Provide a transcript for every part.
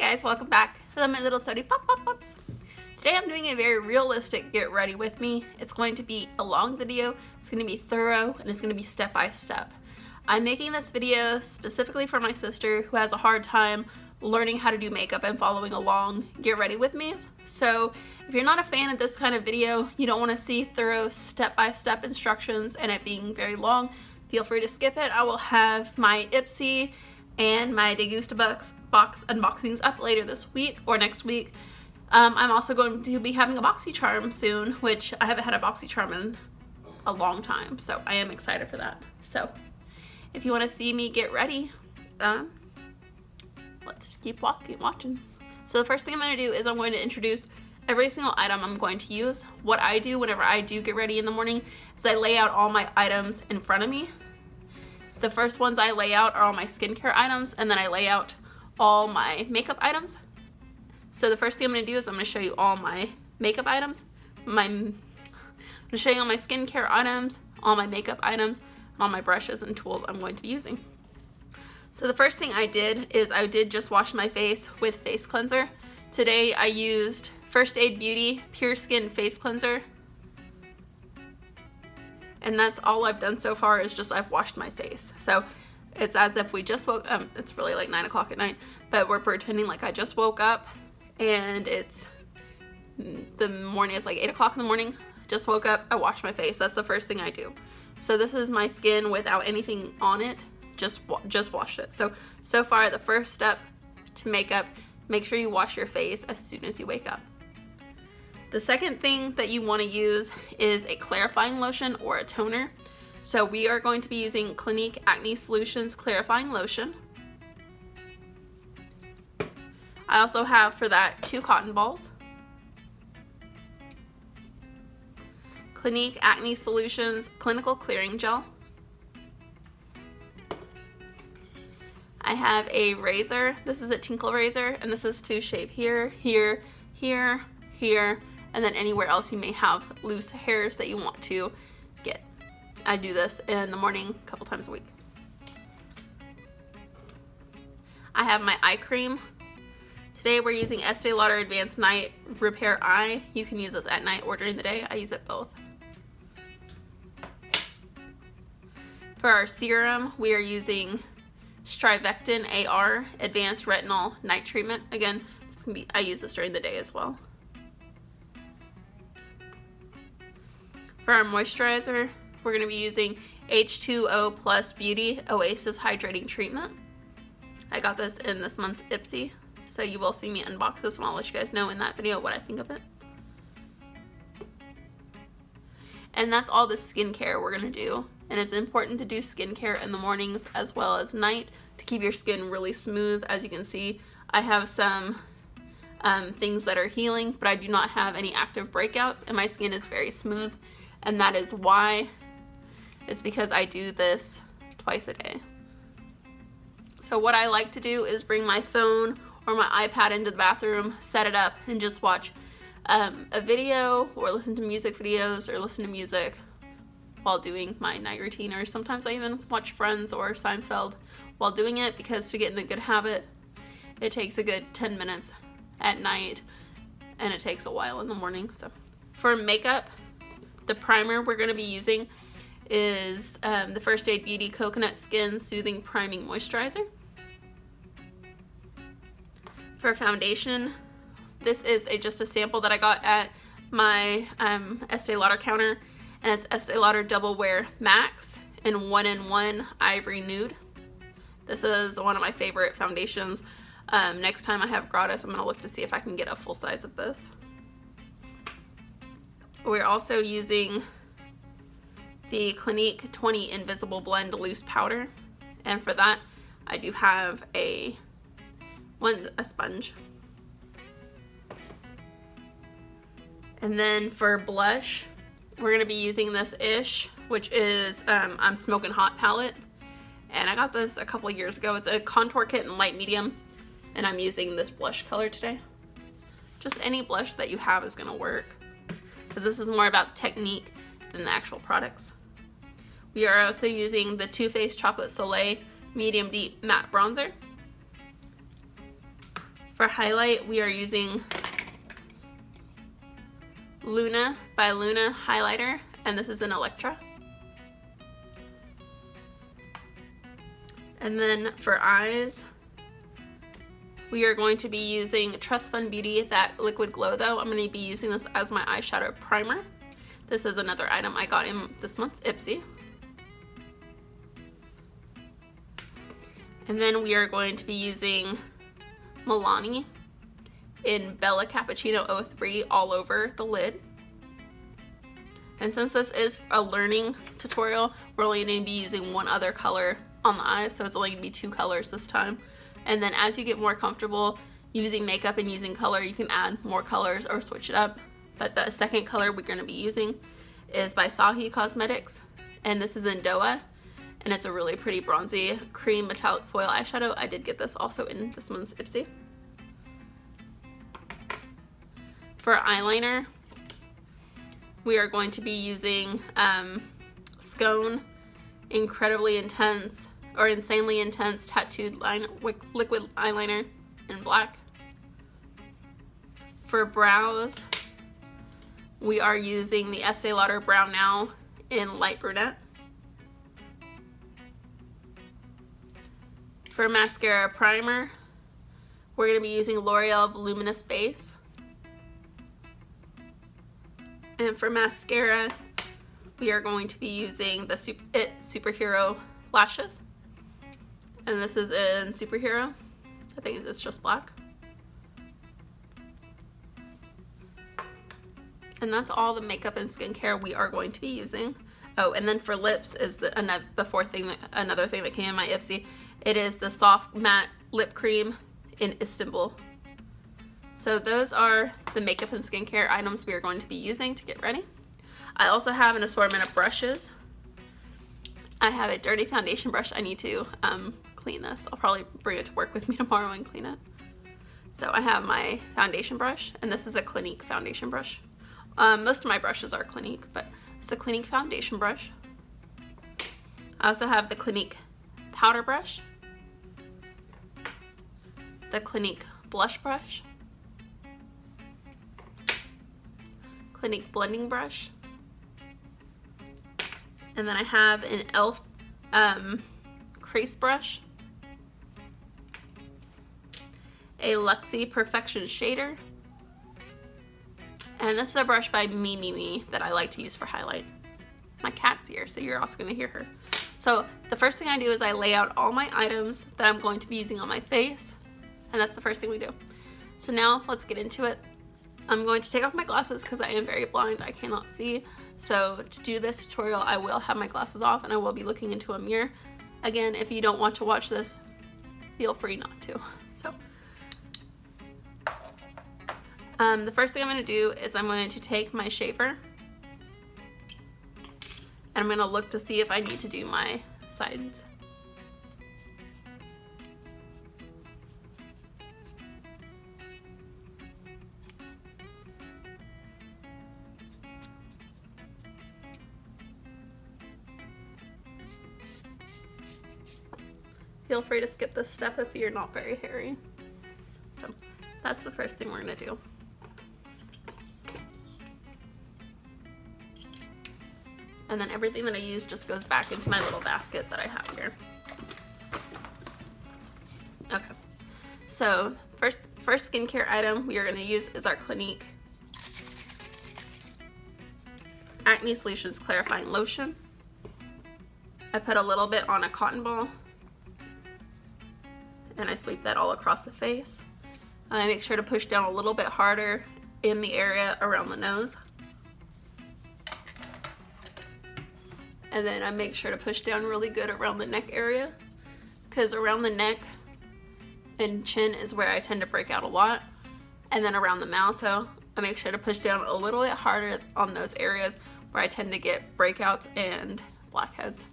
guys, welcome back. Hello my little Sody Pop-Pops. Today I'm doing a very realistic get ready with me. It's going to be a long video, it's going to be thorough, and it's going to be step by step. I'm making this video specifically for my sister who has a hard time learning how to do makeup and following along get ready with me. So if you're not a fan of this kind of video, you don't want to see thorough step-by-step instructions and it being very long, feel free to skip it. I will have my Ipsy and my Degusta box unboxings up later this week or next week. I'm also going to be having a BoxyCharm soon, which I haven't had a BoxyCharm in a long time, so I am excited for that. So if you want to see me get ready, let's keep watching. So the first thing I'm going to do is I'm going to introduce every single item I'm going to use. What I do whenever I do get ready in the morning is I lay out all my items in front of me. The first ones I lay out are all my skincare items, and then I lay out all my makeup items. So the first thing I'm going to do is I'm going to show you all my makeup items. I'm going to show you all my skincare items, all my makeup items, and all my brushes and tools I'm going to be using. So the first thing I did is I did just wash my face with face cleanser. Today I used First Aid Beauty Pure Skin Face Cleanser. And that's all I've done so far is just I've washed my face. So it's as if we just woke up, it's really like 9 o'clock at night, but we're pretending like I just woke up and it's the morning, it's like 8 o'clock in the morning, just woke up, I washed my face. That's the first thing I do. So this is my skin without anything on it, just washed it. So far the first step to makeup, make sure you wash your face as soon as you wake up. The second thing that you want to use is a clarifying lotion or a toner. So we are going to be using Clinique Acne Solutions Clarifying Lotion. I also have for that 2 cotton balls. Clinique Acne Solutions Clinical Clearing Gel. I have a razor. This is a Tinkle razor, and this is to shave here, here, here, here, and then anywhere else you may have loose hairs that you want to get. I do this in the morning a couple times a week. I have my eye cream. Today we're using Estee Lauder Advanced Night Repair Eye. You can use this at night or during the day. I use it both. For our serum, we are using Strivectin AR Advanced Retinol Night Treatment. Again, I use this during the day as well. For our moisturizer, we're going to be using H2O Plus Beauty Oasis Hydrating Treatment. I got this in this month's Ipsy, so you will see me unbox this and I'll let you guys know in that video what I think of it. And that's all the skincare we're going to do. And it's important to do skincare in the mornings as well as night to keep your skin really smooth. As you can see, I have some things that are healing, but I do not have any active breakouts and my skin is very smooth. And that is why, it's because I do this twice a day. So what I like to do is bring my phone or my iPad into the bathroom, set it up, and just watch a video or listen to music videos or listen to music while doing my night routine. Or sometimes I even watch Friends or Seinfeld while doing it, because to get in the good habit, it takes a good 10 minutes at night and it takes a while in the morning. So for makeup, the primer we're going to be using is the First Aid Beauty Coconut Skin Soothing Priming Moisturizer. For foundation, this is just a sample that I got at my Estee Lauder counter, and it's Estee Lauder Double Wear Max in 1-in-1 Ivory Nude. This is one of my favorite foundations. Next time I have gratis, I'm going to look to see if I can get a full size of this. We're also using the Clinique 20 Invisible Blend Loose Powder, and for that I do have a sponge. And then for blush, we're going to be using this Ish, which is I'm Smoking Hot palette, and I got this a couple of years ago. It's a contour kit in light medium, and I'm using this blush color today. Just any blush that you have is going to work, because this is more about technique than the actual products. We are also using the Too Faced Chocolate Soleil Medium Deep Matte Bronzer. For highlight, we are using Luna by Luna highlighter, and this is an Electra. And then for eyes, we are going to be using Trust Fund Beauty, that Liquid Glow though. I'm going to be using this as my eyeshadow primer. This is another item I got in this month's Ipsy. And then we are going to be using Milani in Bella Cappuccino 03 all over the lid. And since this is a learning tutorial, we're only going to be using one other color on the eyes, so it's only going to be 2 colors this time. And then as you get more comfortable using makeup and using color, you can add more colors or switch it up. But the second color we're going to be using is by Sahi Cosmetics, and this is in Doa, and it's a really pretty bronzy cream metallic foil eyeshadow. I did get this also in this month's Ipsy. For eyeliner, we are going to be using Scone Incredibly Intense or Insanely Intense Tattooed Liquid Eyeliner in black. For brows, we are using the Estee Lauder Brow Now in light brunette. For mascara primer, we're going to be using L'Oreal Voluminous Base. And for mascara, we are going to be using the It Superhero Lashes. And this is in Superhero. I think it's just black. And that's all the makeup and skincare we are going to be using. Oh, and then for lips is another thing that came in my Ipsy. It is the Soft Matte Lip Cream in Istanbul. So those are the makeup and skincare items we are going to be using to get ready. I also have an assortment of brushes. I have a dirty foundation brush. I need to clean this. I'll probably bring it to work with me tomorrow and clean it. So I have my foundation brush, and this is a Clinique foundation brush. Most of my brushes are Clinique, but it's a Clinique foundation brush. I also have the Clinique powder brush, the Clinique blush brush, Clinique blending brush, and then I have an e.l.f. crease brush, a Luxie Perfection shader, and this is a brush by Me that I like to use for highlight. My cat's here, so you're also going to hear her. So the first thing I do is I lay out all my items that I'm going to be using on my face, and that's the first thing we do. So now let's get into it. I'm going to take off my glasses because I am very blind. I cannot see. So to do this tutorial, I will have my glasses off and I will be looking into a mirror. Again, if you don't want to watch this, feel free not to. So the first thing I'm going to do is I'm going to take my shaver and I'm going to look to see if I need to do my sides. Feel free to skip this step if you're not very hairy. So that's the first thing we're going to do. And then everything that I use just goes back into my little basket that I have here. Okay, so first skincare item we are going to use is our Clinique Acne Solutions Clarifying Lotion. I put a little bit on a cotton ball and I sweep that all across the face. I make sure to push down a little bit harder in the area around the nose. And then I make sure to push down really good around the neck area, because around the neck and chin is where I tend to break out a lot. And then around the mouth, so I make sure to push down a little bit harder on those areas where I tend to get breakouts and blackheads.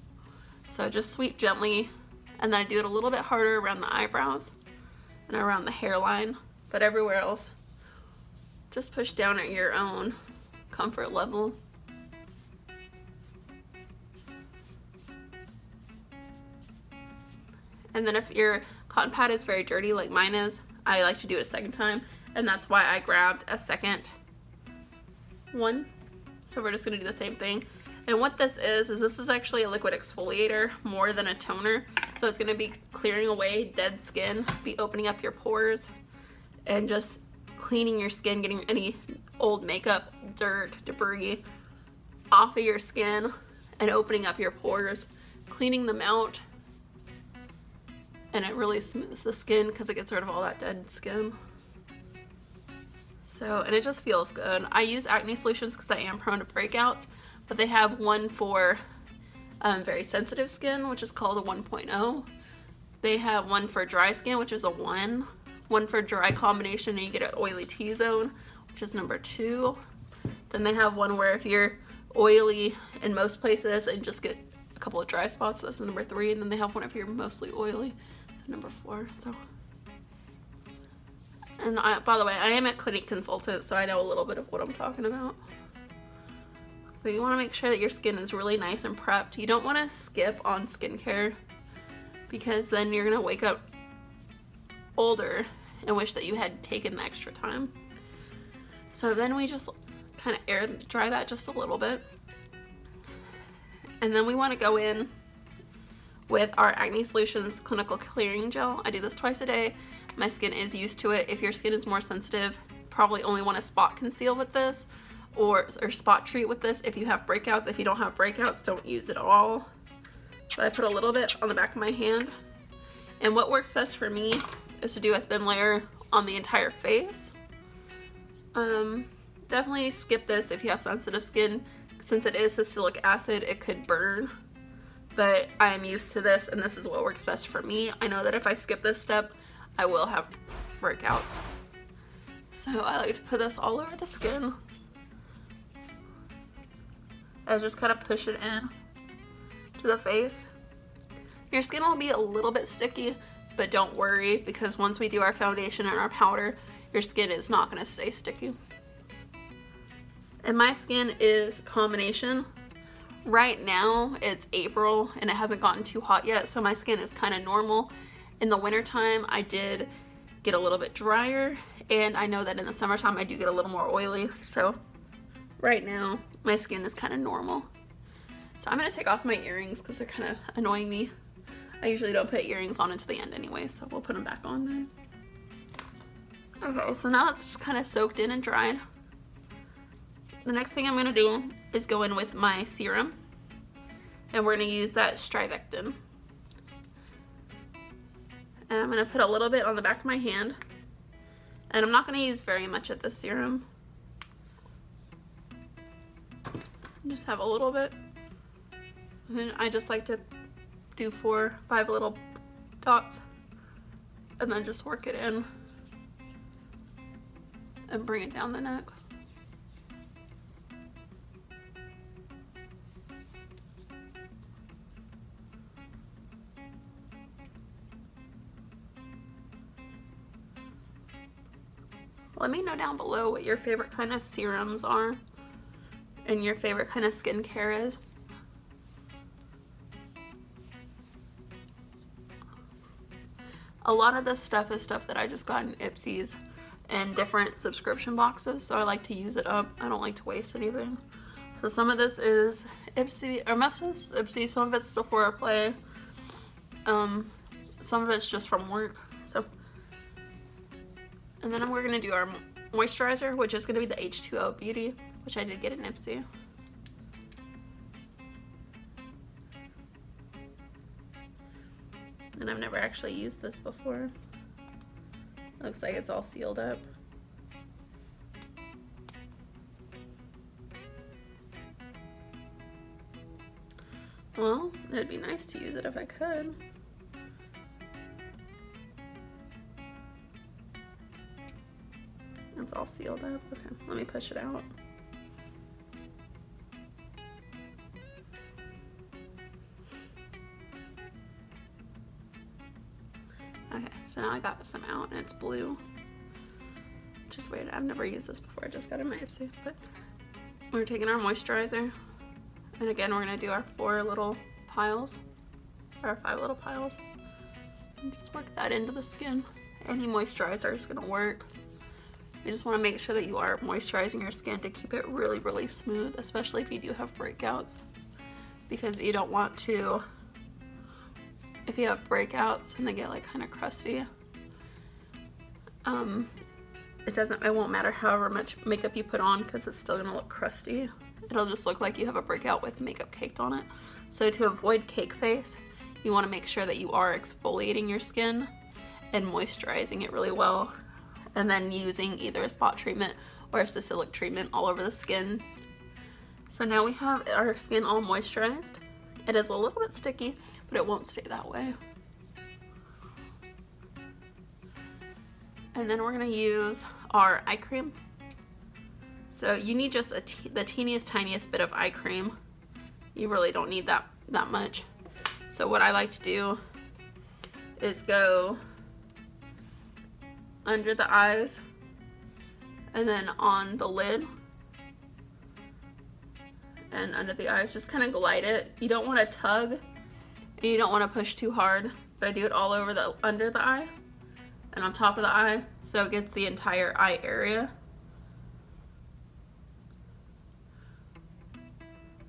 So just sweep gently, and then I do it a little bit harder around the eyebrows and around the hairline, but everywhere else, just push down at your own comfort level. And then if your cotton pad is very dirty like mine is, I like to do it a second time, and that's why I grabbed a second one. So we're just going to do the same thing. And what this is actually a liquid exfoliator more than a toner. So it's going to be clearing away dead skin, be opening up your pores, and just cleaning your skin, getting any old makeup, dirt, debris off of your skin, and opening up your pores, cleaning them out. And it really smooths the skin because it gets rid of all that dead skin. So, and it just feels good. I use acne solutions because I am prone to breakouts, but they have one for very sensitive skin, which is called a 1.0. They have one for dry skin, which is a 1. One for dry combination, and you get an oily T-zone, which is number 2. Then they have one where if you're oily in most places and just get a couple of dry spots, that's number 3. And then they have one if you're mostly oily, so number 4. So, and by the way, I am a clinic consultant, so I know a little bit of what I'm talking about. But you want to make sure that your skin is really nice and prepped. You don't want to skip on skincare because then you're going to wake up older and wish that you had taken the extra time. So then we just kind of air dry that just a little bit. And then we want to go in with our Acne Solutions Clinical Clearing Gel. I do this twice a day. My skin is used to it. If your skin is more sensitive, probably only want to spot conceal with this or spot treat with this if you have breakouts. If you don't have breakouts, don't use it at all. So I put a little bit on the back of my hand. And what works best for me is to do a thin layer on the entire face. Definitely skip this if you have sensitive skin. Since it is salicylic acid, it could burn. But I am used to this, and this is what works best for me. I know that if I skip this step, I will have breakouts. So I like to put this all over the skin. I just kind of push it in to the face. Your skin will be a little bit sticky, but don't worry, because once we do our foundation and our powder, your skin is not going to stay sticky. And my skin is combination. Right now it's April and it hasn't gotten too hot yet, so my skin is kind of normal. In the wintertime I did get a little bit drier, and I know that in the summertime I do get a little more oily. So right now my skin is kind of normal. So I'm going to take off my earrings because they're kind of annoying me. I usually don't put earrings on until the end anyway, so we'll put them back on then. Okay, so now it's just kind of soaked in and dried. The next thing I'm going to do is go in with my serum, and we're going to use that Strivectin. And I'm going to put a little bit on the back of my hand, and I'm not going to use very much of this serum. Just have a little bit. And I just like to do 4 or 5 little dots and then just work it in and bring it down the neck. Let me know down below what your favorite kind of serums are and your favorite kind of skincare is. A lot of this stuff is stuff that I just got in Ipsy's and different subscription boxes, so I like to use it up. I don't like to waste anything. So some of this is Ipsy, or most of this is Ipsy, some of it's Sephora Play, some of it's just from work. So, and then we're going to do our moisturizer, which is going to be the H2O Beauty, which I did get in Ipsy. And I've never actually used this before. Looks like it's all sealed up. Well, it'd be nice to use it if I could. It's all sealed up. Okay, let me push it out. Okay, so now I got some out and it's blue. Just weird. I've never used this before. I just got it in my Ipsy. But we're taking our moisturizer. And again, we're going to do our 4 little piles. Or 5 little piles. And just work that into the skin. Any moisturizer is gonna work. You just want to make sure that you are moisturizing your skin to keep it really, really smooth, especially if you do have breakouts, because you don't want to, if you have breakouts and they get like kind of crusty, it won't matter however much makeup you put on, because it's still gonna look crusty. It'll just look like you have a breakout with makeup caked on it. So to avoid cake face, you want to make sure that you are exfoliating your skin and moisturizing it really well, and then using either a spot treatment or a salicylic treatment all over the skin. So now we have our skin all moisturized. It is a little bit sticky, but it won't stay that way. And then we're gonna use our eye cream. So you need just the teeniest, tiniest bit of eye cream. You really don't need that much. So what I like to do is go under the eyes and then on the lid and under the eyes. Just kind of glide it. You don't want to tug and you don't want to push too hard, but I do it all over the under the eye and on top of the eye, so it gets the entire eye area.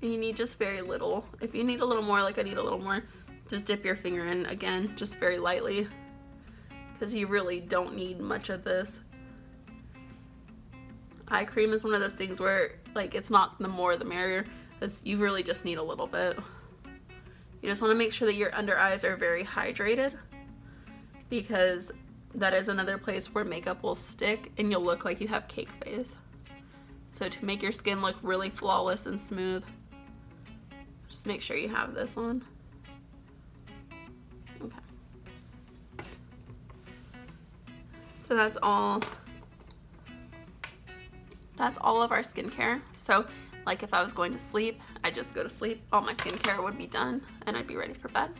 And you need just very little. If you need a little more, like I need a little more, just dip your finger in again, just very lightly, because you really don't need much of this. Eye cream is one of those things where, like, it's not the more the merrier, because you really just need a little bit. You just want to make sure that your under eyes are very hydrated, because that is another place where makeup will stick and you'll look like you have cake face. So to make your skin look really flawless and smooth, just make sure you have this on. Okay. So that's all of our skincare. So like if I was going to sleep, I'd just go to sleep, all my skincare would be done and I'd be ready for bed.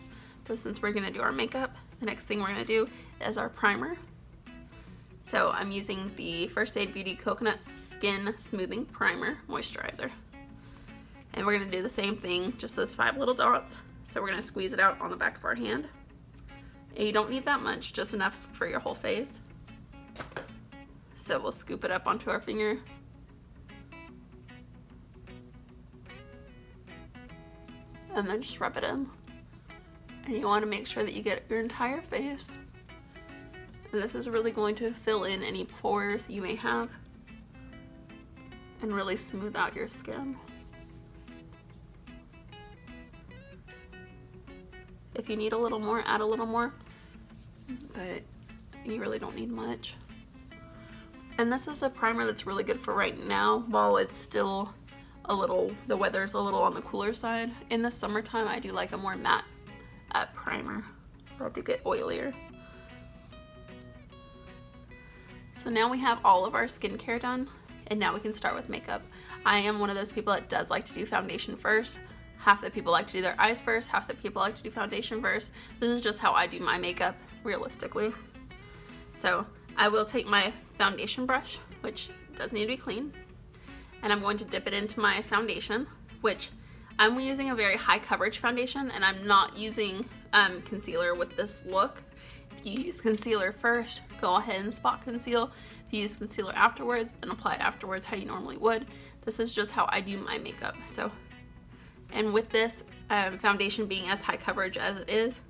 But since we're gonna do our makeup, the next thing we're gonna do is our primer. So I'm using the First Aid Beauty Coconut Skin Smoothing Primer Moisturizer. And we're gonna do the same thing, just those 5 little dots. So we're gonna squeeze it out on the back of our hand. And you don't need that much, just enough for your whole face. So we'll scoop it up onto our finger. And then just rub it in. And you want to make sure that you get your entire face. And this is really going to fill in any pores you may have and really smooth out your skin. If you need a little more, add a little more, but you really don't need much. And this is a primer that's really good for right now while it's still the weather's a little on the cooler side. In the summertime, I do like a more matte primer. I do get oilier. So now we have all of our skincare done, and now we can start with makeup. I am one of those people that does like to do foundation first. Half the people like to do their eyes first, half the people like to do foundation first. This is just how I do my makeup, realistically. So I will take my foundation brush, which does need to be clean, and I'm going to dip it into my foundation, which I'm using a very high coverage foundation, and I'm not using concealer with this look. If you use concealer first, go ahead and spot conceal. If you use concealer afterwards, then apply it afterwards how you normally would. This is just how I do my makeup. So, and with this foundation being as high coverage as it is,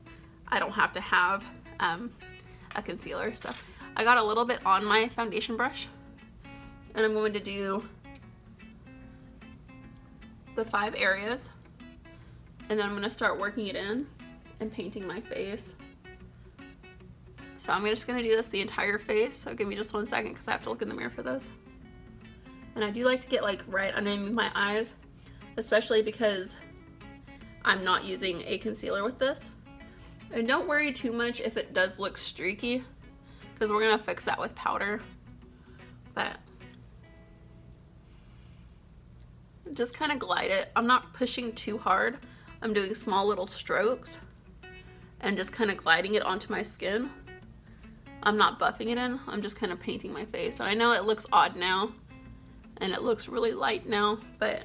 I don't have to have a concealer. So I got a little bit on my foundation brush, and I'm going to do the 5 areas, and then I'm going to start working it in and painting my face. So I'm just going to do this the entire face, so give me just 1 second because I have to look in the mirror for this. And I do like to get like right underneath my eyes, especially because I'm not using a concealer with this. And don't worry too much if it does look streaky, because we're going to fix that with powder. But just kind of glide it. I'm not pushing too hard. I'm doing small little strokes and just kind of gliding it onto my skin. I'm not buffing it in. I'm just kind of painting my face. And I know it looks odd now and it looks really light now, but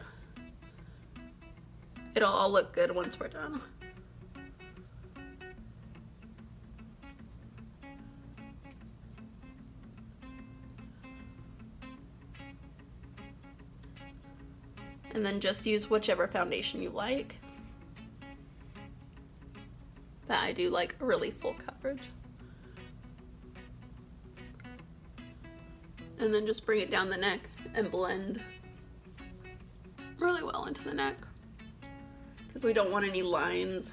it'll all look good once we're done. And then just use whichever foundation you like. But I do like really full coverage. And then just bring it down the neck and blend really well into the neck, because we don't want any lines.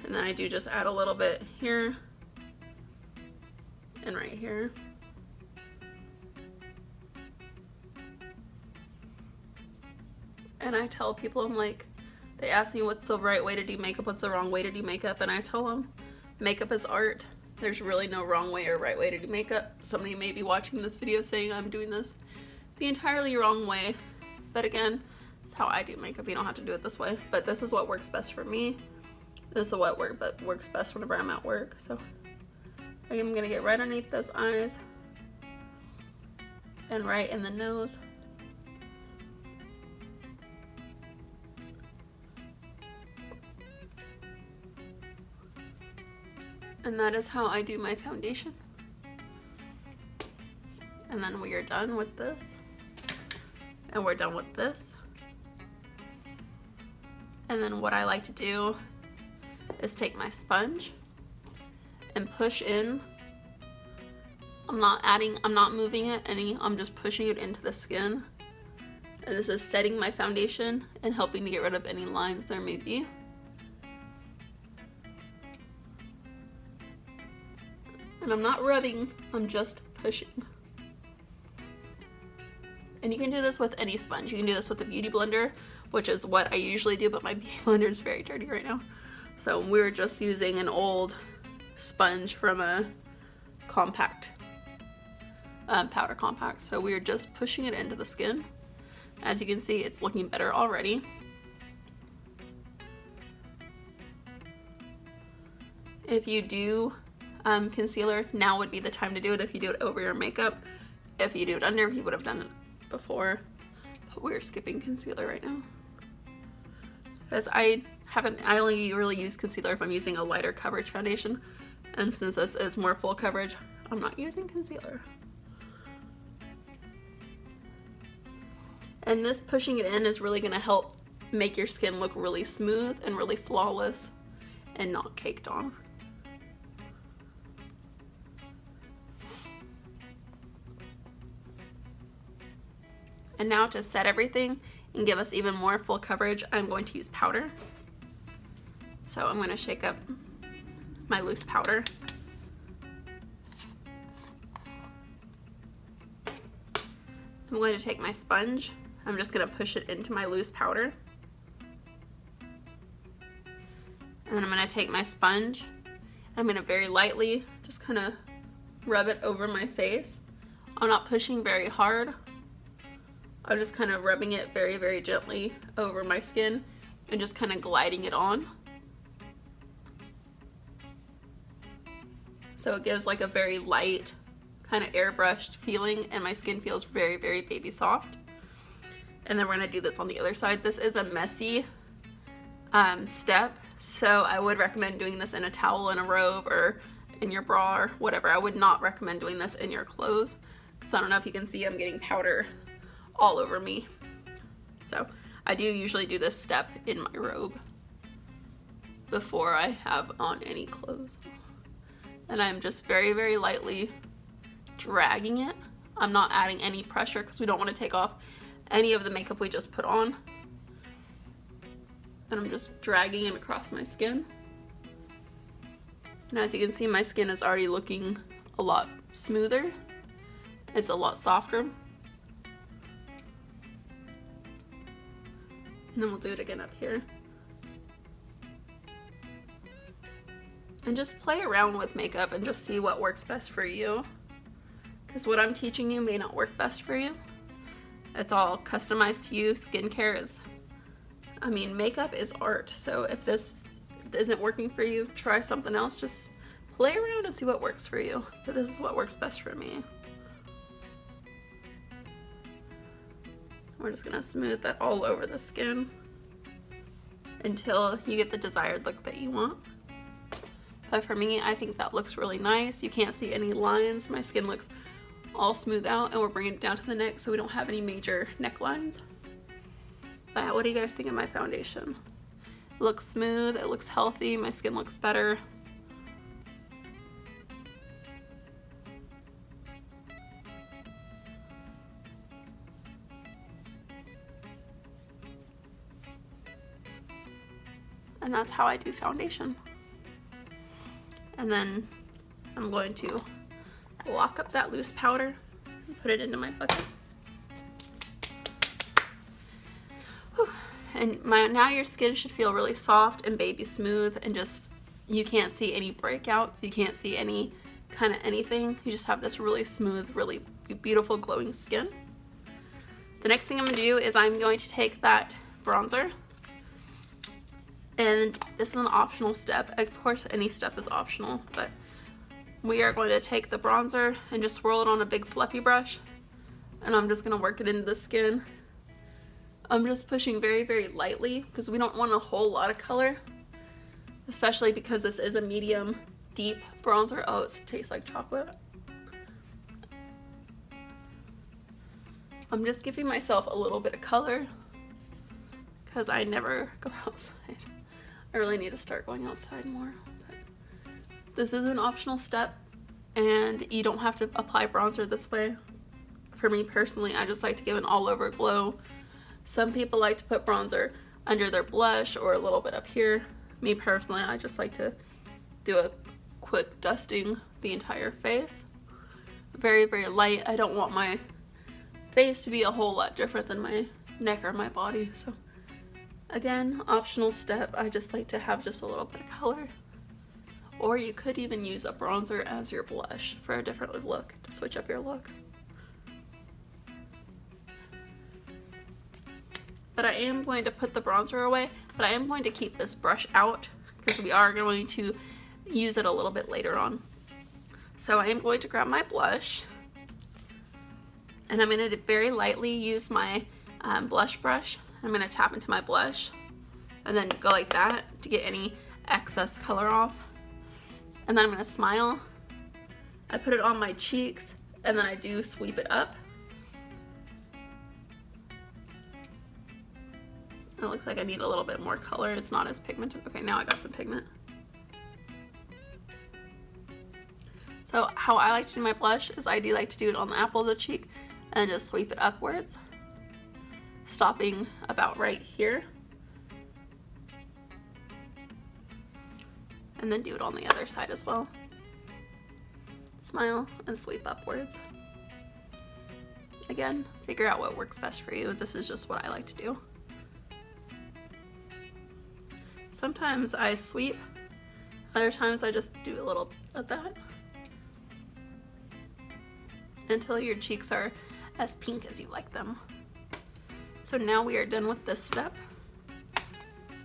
And then I do just add a little bit here and right here. And I tell people, I'm like, they ask me what's the right way to do makeup, what's the wrong way to do makeup, and I tell them makeup is art. There's really no wrong way or right way to do makeup. Somebody may be watching this video saying I'm doing this the entirely wrong way, but again, it's how I do makeup. You don't have to do it this way, but this is what works best for me. This is what works best whenever I'm at work. So I'm gonna get right underneath those eyes and right in the nose. And that is how I do my foundation. And then we are done with this. And we're done with this. And then what I like to do is take my sponge and push in. I'm not moving it any, I'm just pushing it into the skin. And this is setting my foundation and helping to get rid of any lines there may be. And I'm not rubbing, I'm just pushing. And you can do this with any sponge. You can do this with a beauty blender, which is what I usually do, but my beauty blender is very dirty right now. So we're just using an old sponge from a compact, powder compact. So we're just pushing it into the skin. As you can see, it's looking better already. If you do concealer, now would be the time to do it if you do it over your makeup. If you do it under, you would have done it before, but we're skipping concealer right now. Because I only really use concealer if I'm using a lighter coverage foundation, and since this is more full coverage, I'm not using concealer. And this pushing it in is really going to help make your skin look really smooth and really flawless and not caked on. And now to set everything and give us even more full coverage, I'm going to use powder. So I'm going to shake up my loose powder. I'm going to take my sponge. I'm just going to push it into my loose powder. And then I'm going to take my sponge. I'm going to very lightly just kind of rub it over my face. I'm not pushing very hard. I'm just kind of rubbing it very, very gently over my skin and just kind of gliding it on. So it gives like a very light, kind of airbrushed feeling, and my skin feels very, very baby soft. And then we're gonna do this on the other side. This is a messy step, so I would recommend doing this in a towel, in a robe, or in your bra, or whatever. I would not recommend doing this in your clothes, because I don't know if you can see, I'm getting powder all over me. So I do usually do this step in my robe before I have on any clothes. And I'm just very, very lightly dragging it. I'm not adding any pressure because we don't want to take off any of the makeup we just put on. And I'm just dragging it across my skin. And as you can see, my skin is already looking a lot smoother. It's a lot softer. And then we'll do it again up here. And just play around with makeup and just see what works best for you. Because what I'm teaching you may not work best for you. It's all customized to you. Skincare is, I mean, makeup is art. So if this isn't working for you, try something else. Just play around and see what works for you. But this is what works best for me. We're just gonna smooth that all over the skin until you get the desired look that you want. But for me, I think that looks really nice. You can't see any lines. My skin looks all smooth out, and we're bringing it down to the neck so we don't have any major necklines. But what do you guys think of my foundation? It looks smooth, it looks healthy, my skin looks better. And that's how I do foundation. And then I'm going to lock up that loose powder and put it into my bucket. Whew. And now your skin should feel really soft and baby smooth, and just, you can't see any breakouts, you can't see any kind of anything. You just have this really smooth, really beautiful glowing skin. The next thing I'm going to do is I'm going to take that bronzer, and this is an optional step. Of course, any step is optional, but we are going to take the bronzer and just swirl it on a big fluffy brush, and I'm just going to work it into the skin. I'm just pushing very, very lightly because we don't want a whole lot of color, especially because this is a medium deep bronzer. Oh, it tastes like chocolate. I'm just giving myself a little bit of color because I never go outside. I really need to start going outside more. But this is an optional step, and you don't have to apply bronzer this way. For me personally, I just like to give an all over glow. Some people like to put bronzer under their blush or a little bit up here. Me personally, I just like to do a quick dusting the entire face. Very, very light. I don't want my face to be a whole lot different than my neck or my body. So again, optional step. I just like to have just a little bit of color. Or you could even use a bronzer as your blush for a different look, to switch up your look. But I am going to put the bronzer away, but I am going to keep this brush out because we are going to use it a little bit later on. So I am going to grab my blush, and I'm going to very lightly use my blush brush. I'm going to tap into my blush and then go like that to get any excess color off. And then I'm going to smile. I put it on my cheeks, and then I do sweep it up. It looks like I need a little bit more color. It's not as pigmented. Okay, now I got some pigment. So how I like to do my blush is I do like to do it on the apple of the cheek and just sweep it upwards, stopping about right here. And then do it on the other side as well. Smile and sweep upwards. Again, figure out what works best for you. This is just what I like to do. Sometimes I sweep, other times I just do a little bit of that until your cheeks are as pink as you like them. So now we are done with this step.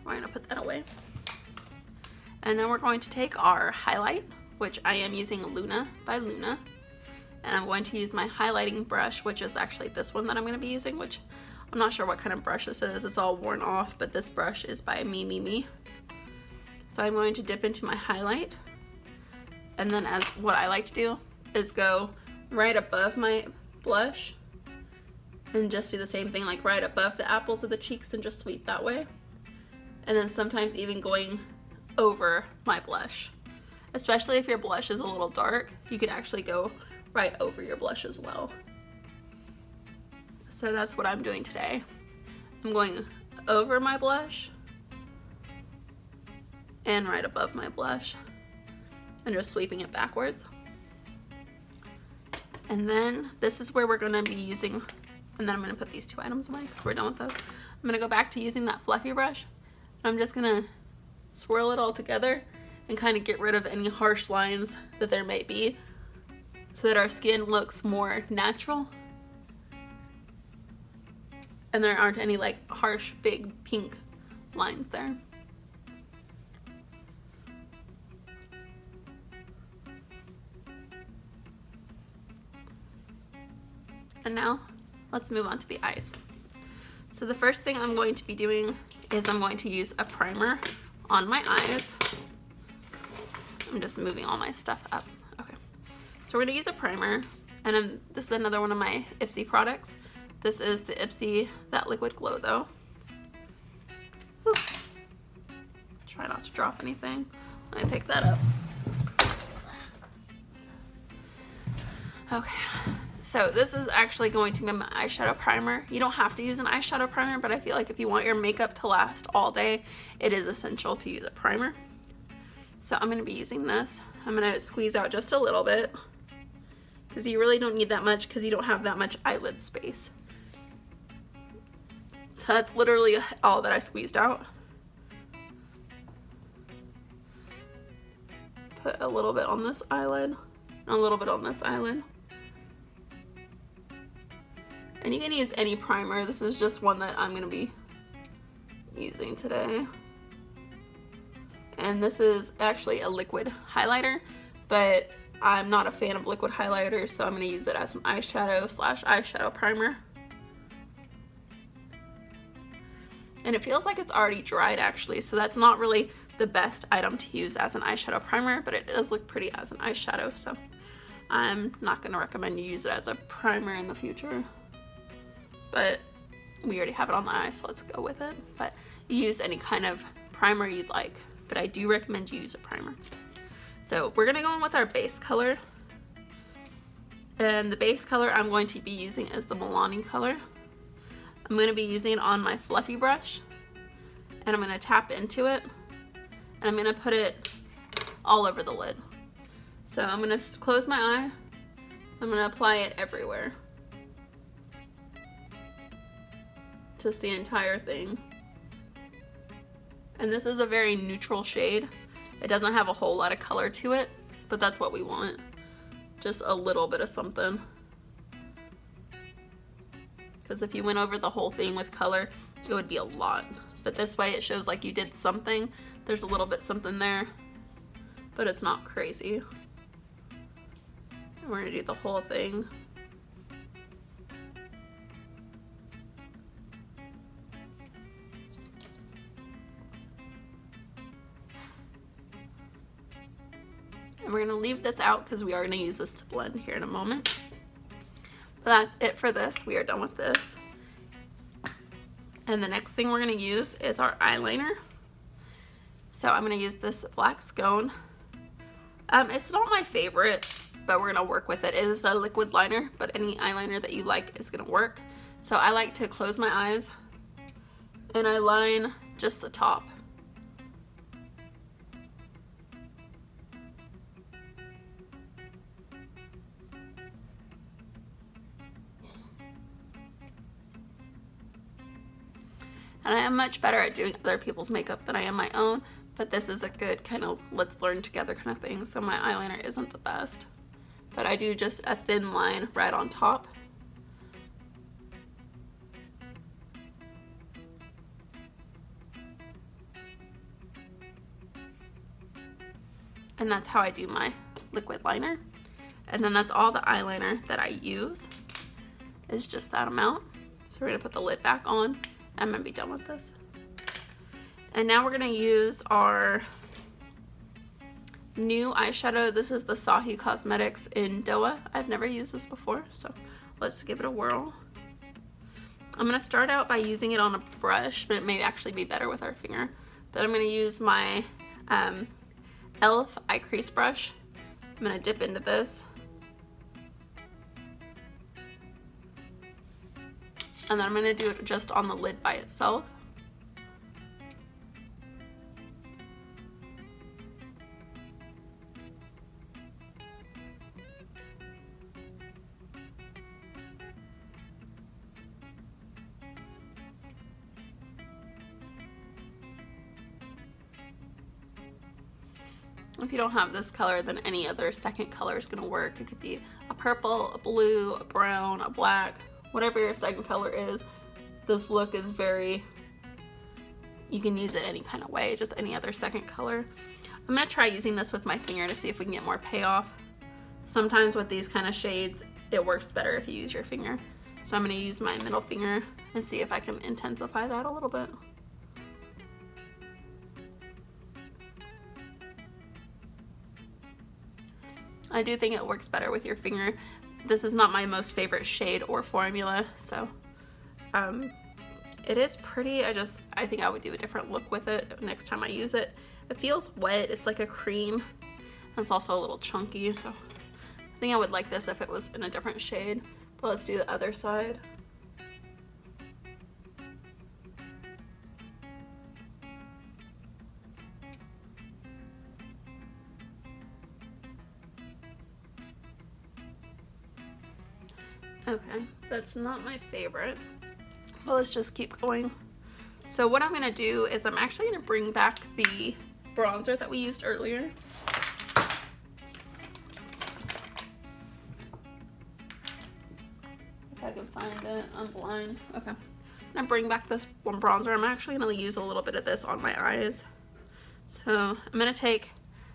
We're going to put that away. And then we're going to take our highlight, which I am using Luna by Luna. And I'm going to use my highlighting brush, which is actually this one that I'm going to be using, which I'm not sure what kind of brush this is. It's all worn off, but this brush is by Me. So I'm going to dip into my highlight, and then as what I like to do is go right above my blush and just do the same thing, like right above the apples of the cheeks, and just sweep that way. And then sometimes even going over my blush. Especially if your blush is a little dark, you could actually go right over your blush as well. So that's what I'm doing today. I'm going over my blush and right above my blush and just sweeping it backwards. And then this is where we're going to be using, and then I'm going to put these two items away because we're done with those. I'm going to go back to using that fluffy brush. I'm just going to swirl it all together and kind of get rid of any harsh lines that there may be so that our skin looks more natural and there aren't any like harsh big pink lines there. And now let's move on to the eyes. So the first thing I'm going to be doing is I'm going to use a primer on my eyes. I'm just moving all my stuff up. Okay. So we're gonna use a primer, and this is another one of my Ipsy products. This is the Ipsy That Liquid Glow though. Try not to drop anything. Let me pick that up. Okay, so this is actually going to be my eyeshadow primer. You don't have to use an eyeshadow primer, but I feel like if you want your makeup to last all day, it is essential to use a primer. So I'm going to be using this. I'm going to squeeze out just a little bit because you really don't need that much because you don't have that much eyelid space. So that's literally all that I squeezed out. Put a little bit on this eyelid, and a little bit on this eyelid. And you can use any primer. This is just one that I'm going to be using today. And this is actually a liquid highlighter, but I'm not a fan of liquid highlighters, so I'm going to use it as an eyeshadow / eyeshadow primer. And it feels like it's already dried actually, so that's not really the best item to use as an eyeshadow primer, but it does look pretty as an eyeshadow, so I'm not going to recommend you use it as a primer in the future. But we already have it on the eye, so let's go with it. But you use any kind of primer you'd like, but I do recommend you use a primer. So we're going to go in with our base color. And the base color I'm going to be using is the Milani color. I'm going to be using it on my fluffy brush, and I'm going to tap into it, and I'm going to put it all over the lid. So I'm going to close my eye. I'm going to apply it everywhere. Just the entire thing. And this is a very neutral shade. It doesn't have a whole lot of color to it, but that's what we want. Just a little bit of something. Because if you went over the whole thing with color, it would be a lot. But this way it shows like you did something. There's a little bit something there, but it's not crazy. And we're gonna do the whole thing. And we're gonna leave this out because we are gonna use this to blend here in a moment. But that's it for this. We are done with this. And the next thing we're gonna use is our eyeliner. So I'm gonna use this black scone. It's not my favorite, but we're gonna work with it. It is a liquid liner, but any eyeliner that you like is gonna work. So I like to close my eyes and I line just the top. And I am much better at doing other people's makeup than I am my own, but this is a good kind of let's learn together kind of thing. So my eyeliner isn't the best, but I do just a thin line right on top. And that's how I do my liquid liner. And then that's all the eyeliner that I use is just that amount. So we're gonna put the lid back on. I'm gonna be done with this. And now we're gonna use our new eyeshadow. This is the Sahi Cosmetics in Doa. I've never used this before, so let's give it a whirl. I'm gonna start out by using it on a brush, but it may actually be better with our finger. But I'm gonna use my e.l.f. eye crease brush. I'm gonna dip into this. And then I'm going to do it just on the lid by itself. If you don't have this color, then any other second color is going to work. It could be a purple, a blue, a brown, a black. Whatever your second color is, this look is very, you can use it any kind of way, just any other second color. I'm gonna try using this with my finger to see if we can get more payoff. Sometimes with these kind of shades, it works better if you use your finger. So I'm gonna use my middle finger and see if I can intensify that a little bit. I do think it works better with your finger. This is not my most favorite shade or formula, so It is pretty. I think I would do a different look with it next time I use it. It feels wet. It's like a cream. It's also a little chunky, so I think I would like this if it was in a different shade. But let's do the other side. Okay, that's not my favorite. Well, let's just keep going. So what I'm going to do is I'm actually going to bring back the bronzer that we used earlier. If I can find it, I'm blind. Okay. I'm going to bring back this one bronzer. I'm actually going to use a little bit of this on my eyes. So I'm going to take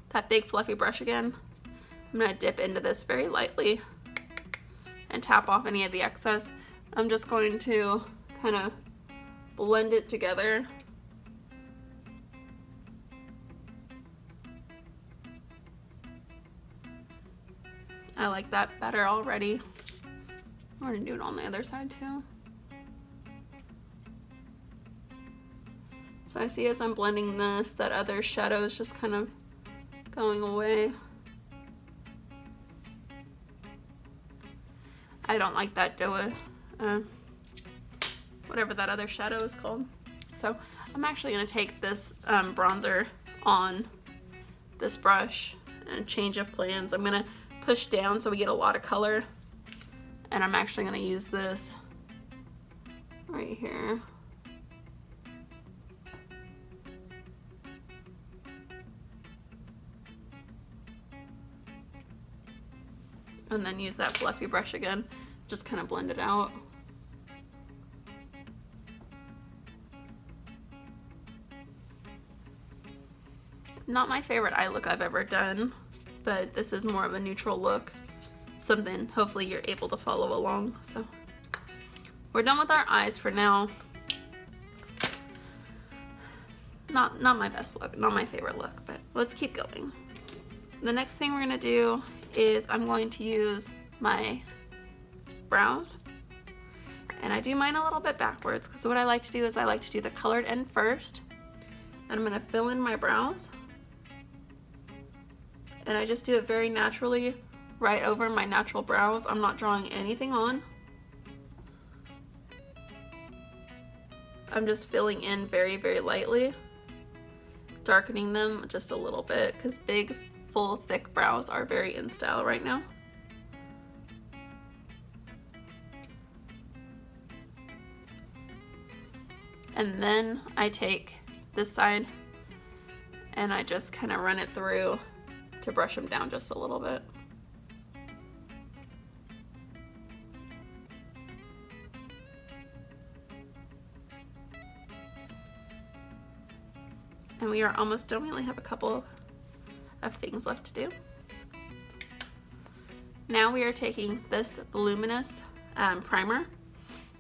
that big fluffy brush again. I'm going to dip into this very lightly and tap off any of the excess. I'm just going to kind of blend it together. I like that better already. I'm gonna do it on the other side too. So I see as I'm blending this, that other shadow is just kind of going away. I don't like that whatever that other shadow is called. So I'm actually going to take this bronzer on this brush and change of plans. I'm going to push down so we get a lot of color, and I'm actually going to use this right here. And then use that fluffy brush again, just kind of blend it out. Not my favorite eye look I've ever done, but this is more of a neutral look. Something hopefully you're able to follow along. So we're done with our eyes for now. Not my best look, not my favorite look, but let's keep going. The next thing we're gonna do is I'm going to use my brows, and I do mine a little bit backwards because what I like to do is I like to do the colored end first, and I'm gonna fill in my brows, and I just do it very naturally right over my natural brows. I'm not drawing anything on. I'm just filling in very, very lightly, darkening them just a little bit because big, full, thick brows are very in style right now. And then I take this side and I just kind of run it through to brush them down just a little bit. And we are almost done. We only have a couple of things left to do. Now we are taking this voluminous primer,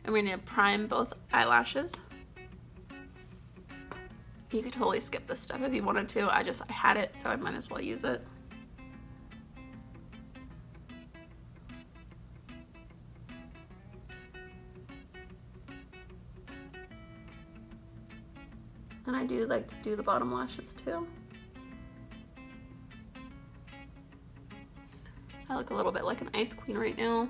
and we're going to prime both eyelashes. You could totally skip this step if you wanted to. I had it, so I might as well use it. And I do like to do the bottom lashes too. I look a little bit like an ice queen right now.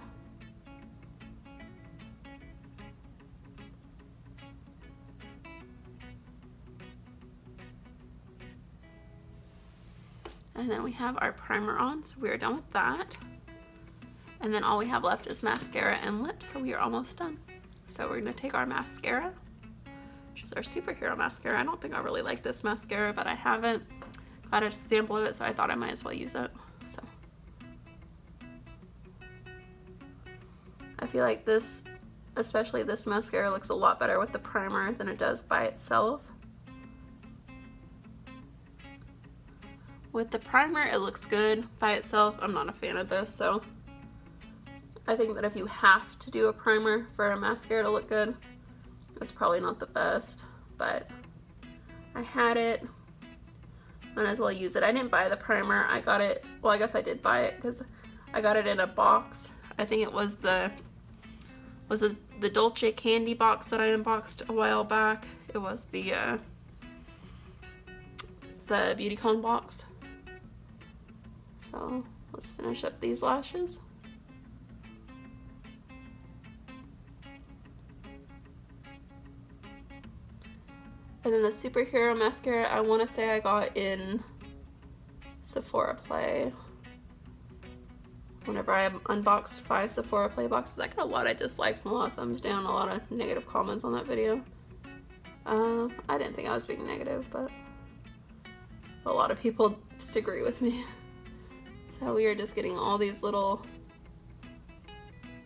And then we have our primer on, so we are done with that. And then all we have left is mascara and lips, so we are almost done. So we're gonna take our mascara, which is our superhero mascara. I don't think I really like this mascara, but I haven't got a sample of it, so I thought I might as well use it. So I feel like this, especially this mascara, looks a lot better with the primer than it does by itself. With the primer, it looks good. By itself, I'm not a fan of this, so I think that if you have to do a primer for a mascara to look good, it's probably not the best, but I had it. Might as well use it. I didn't buy the primer. I got it, well, I guess I did buy it because I got it in a box. I think it was the Dolce candy box that I unboxed a while back. It was the beauty cone box. So let's finish up these lashes. And then the superhero mascara, I want to say I got in Sephora Play. Whenever I unboxed 5 Sephora Play boxes, I got a lot of dislikes and a lot of thumbs down, a lot of negative comments on that video. I didn't think I was being negative, but a lot of people disagree with me. So we are just getting all these little...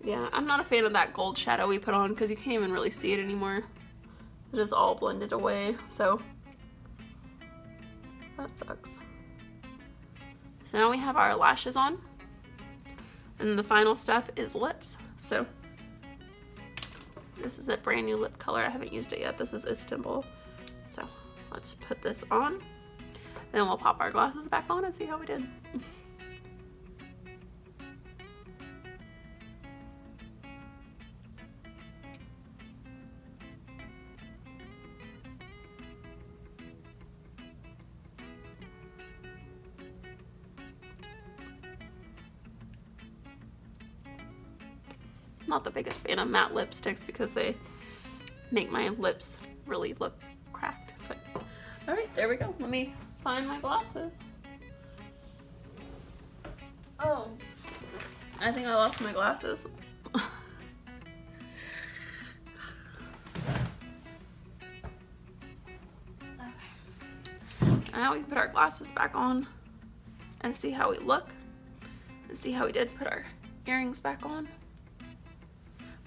Yeah, I'm not a fan of that gold shadow we put on because you can't even really see it anymore. It just all blended away, so that sucks. So now we have our lashes on. And the final step is lips. So this is a brand new lip color. I haven't used it yet. This is Istanbul. So let's put this on. Then we'll pop our glasses back on and see how we did. Not the biggest fan of matte lipsticks because they make my lips really look cracked. But all right, there we go. Let me find my glasses. Oh, I think I lost my glasses. Now we can put our glasses back on and see how we look and see how we did put our earrings back on.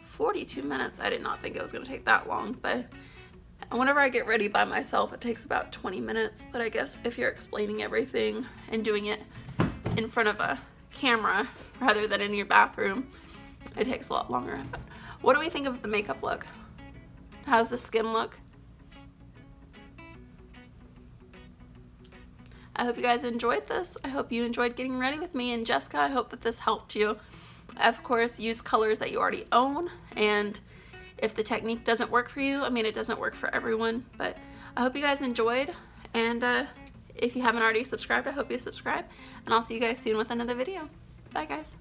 42 minutes. I did not think it was going to take that long, but whenever I get ready by myself, it takes about 20 minutes. But I guess if you're explaining everything and doing it in front of a camera rather than in your bathroom, it takes a lot longer. But what do we think of the makeup look? How's the skin look? I hope you guys enjoyed this. I hope you enjoyed getting ready with me and Jessica. I hope that this helped you. Of course, use colors that you already own, and if the technique doesn't work for you, I mean, it doesn't work for everyone, but I hope you guys enjoyed, and if you haven't already subscribed, I hope you subscribe, and I'll see you guys soon with another video. Bye, guys.